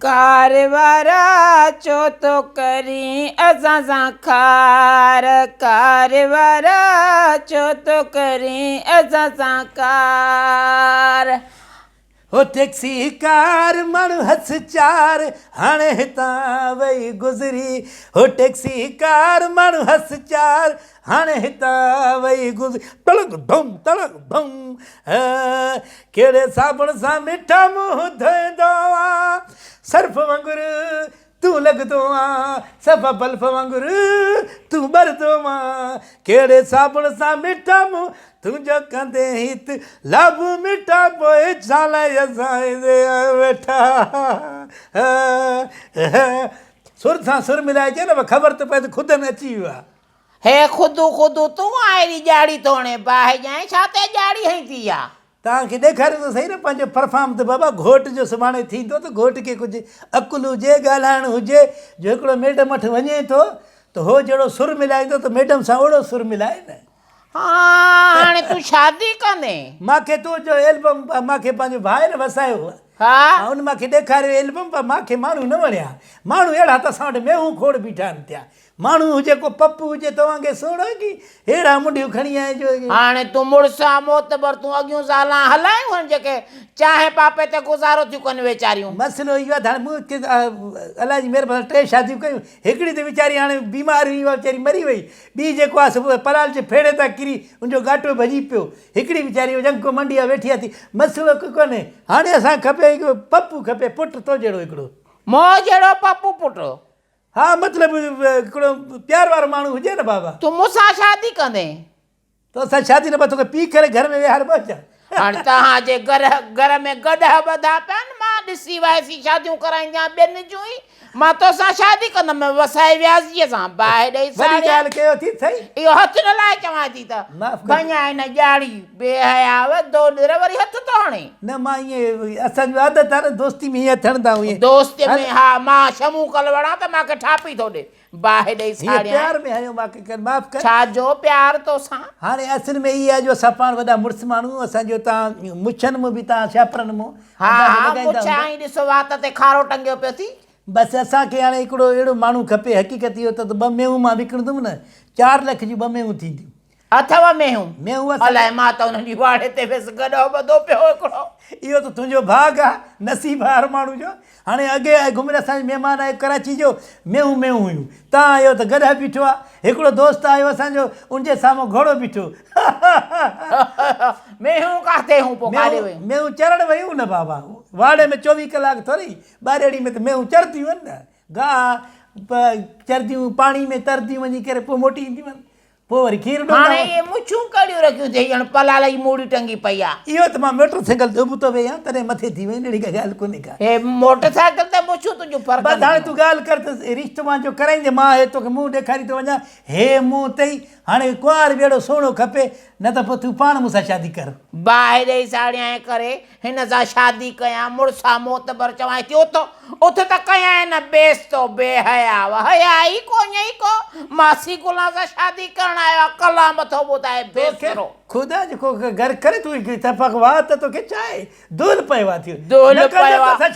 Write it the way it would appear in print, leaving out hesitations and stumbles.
कारवारा चो तो करी असां सां खार कारवारा चो तो करी असां सां कार हो टैक्सी कार माण्हू हस चार हाणे हितां वई गुज़री हो टैक्सी कार माण्हू हस चार हाणे हितां वई गुज़री तड़क धुम कहिड़े साबुण सां मिठा मुंहुं धोईंदो आहे सर्फ वांगुरु तूं लॻंदो आहे सफ़ा बल्फ वांगुरु तूं ॿरंदो आहे कहिड़े साबुण सां मिठा मुंहुं तुंहिंजो कंदे हित लाभ मिठा पोइ छाल असां वेठा सुर सां सुर मिलाइजे न ख़बर त पए त ख़ुदि में अची वियो आहे हे ख़ुदि तूं आहिड़ी ॼाड़ी थोणे बाहि ॼाए छा ते ॼाड़ी हई थी आहे तव्हांखे ॾेखारियो त सही न पंहिंजो परफॉर्म त बाबा घोट जो सुभाणे थींदो त घोट खे कुझु अकुलु हुजे ॻाल्हाइणु हुजे जो हिकिड़ो मैडम वटि वञे थो त हो जहिड़ो सुर मिलाईंदो त मैडम सां ओड़ो सुर मिलाए न हाणे तूं शादी कंदे मूंखे तुंहिंजो एल्बम मूंखे पंहिंजो भाउ न वसायो हा उन मूंखे ॾेखारियो एल्बम पर मूंखे माण्हू न वणिया माण्हू अहिड़ा त असां वटि मेहूं खोड़ बीठा आहिनि थिया माण्हू हुजे को पप्पू हुजे तव्हांखे सोढ़ो की अहिड़ा मुंडियूं खणी आए जो हाणे तूं मुड़ुस आहे मोतबर तूं अॻियूं ज़ालां हलायूं आहिनि जेके चाहे पापे ते गुज़ारो थियूं कनि वीचारियूं मसइलो इहो आहे हाणे मूंखे अलाह जी महिरबानी 3 शादियूं कयूं हिकिड़ी त वीचारी हाणे बीमार हुई उहा वीचारी मरी वई ॿी जेको आहे सुबुह पलाल जे फेड़े तां किरी उनजो गाटो भॼी पियो हिकिड़ी वीचारी जंको मंडी आहे वेठी आहे थी मसइलो कोन्हे हाणे असांखे खपे हिकिड़ो पप्पू खपे पुटु तो जहिड़ो हिकिड़ो मो जहिड़ो पप्पू पुटु हा मतिलबु हिकिड़ो प्यार वारो माण्हू हुजे न बाबा तूं मूंसां शादी कंदे त असां शादी न तोखे पी करे घर में विहार ॿ हाणे तव्हांजे घर में गॾा ॿधा पिया आहिनि मां ॾिसी वयसि शादियूं कराईंदी आहियां ॿियनि जूं ई मां तोसां शादी कंदमि वसाए वियासीअ सां बाहि ॾेई ॻाल्हि कयो थी सही इहो हथु न लाइ चवां थी त भञा हिन ॼाड़ी बेहयाव दो ॾिर वरी हथु थो हणे न मां ईअं असांजो आदत आहे न दोस्ती में ईअं थियण था ईअं दोस्ती में हा मां शमू कल वणा त मूंखे ठापी थो ॾे बाहि ॾेई साड़ियां प्यार में हयो मूंखे कर माफ़ कर छाजो प्यार तोसां हाणे असुल में इहा जो असां पाण वॾा मुड़ुस माण्हू असांजो तव्हां मुछनि में बि तव्हां छापरनि में हा मुछाई ॾिसो वात ते खारो टंगियो पियो थी बसि असांखे हाणे हिकिड़ो अहिड़ो माण्हू खपे हक़ीक़त इहो त 2 मेहूं मां विकिणंदुमि न 4 लख जी 2 मेहूं थींदियूं अथव मेहूं मेहूं अलाए मां त हुन ॾींहुं वाड़े ते वियसि गॾो ॿधो पियो हिकिड़ो इहो त तुंहिंजो भाग आहे नसीब आहे हर माण्हू जो हाणे अॻे घुमण असांजो महिमान आयो कराची जो मेहूं हुयूं तव्हां आयो त गॾु बीठो आहे हिकिड़ो दोस्त आयो असांजो उनजे साम्हूं घोड़ो बीठो मेहूं काथे हूं पोइ काॾे वयूं मेहूं चढ़ण वयूं न बाबा वाड़े में 24 कलाक थोरी ॿारेड़ी में त मेहूं चढ़ंदियूं आहिनि न गाह चढ़ंदियूं पाणी में तरंदियूं वञी करे पोइ मोटी ईंदियूं आहिनि पोइ वरी खीर हाणे इहे मुछूं कड़ियूं रखियूं अथई ॼण पलाल जी मूड़ी टंगी पई आहे इहो त मां मोटरसाइकिल ते उबतो वेही आहियां तॾहिं मथे थी वई अहिड़ी का ॻाल्हि कोन्हे का हे मोटरसाइकिल ते मुछूं तुंहिंजूं फ़र्क़ु बसि हाणे तूं ॻाल्हि कर त रिश्तो मुंहिंजो कराईंदे मां हे तोखे मुंहुं ॾेखारी थो वञा हे मुंहुं अथई हाणे कुंवार बि अहिड़ो सुहिणो खपे न त पोइ तूं पाण मूंसां शादी कर बाहि ॾेई साड़ियां करे हिन सां शादी कयां मुड़ुसा मोतबर चवां थी उथ त कयां न बेस तो बेहया हयाई कोन्हे को मासी गुला सां शादी करण आयो आहे कला मथो ॿुधाए बेसरो ख़ुदा जेको घर करे तूं तफ़क वाह त तोखे छा आहे दुल पियो आहे दुल पियो आहे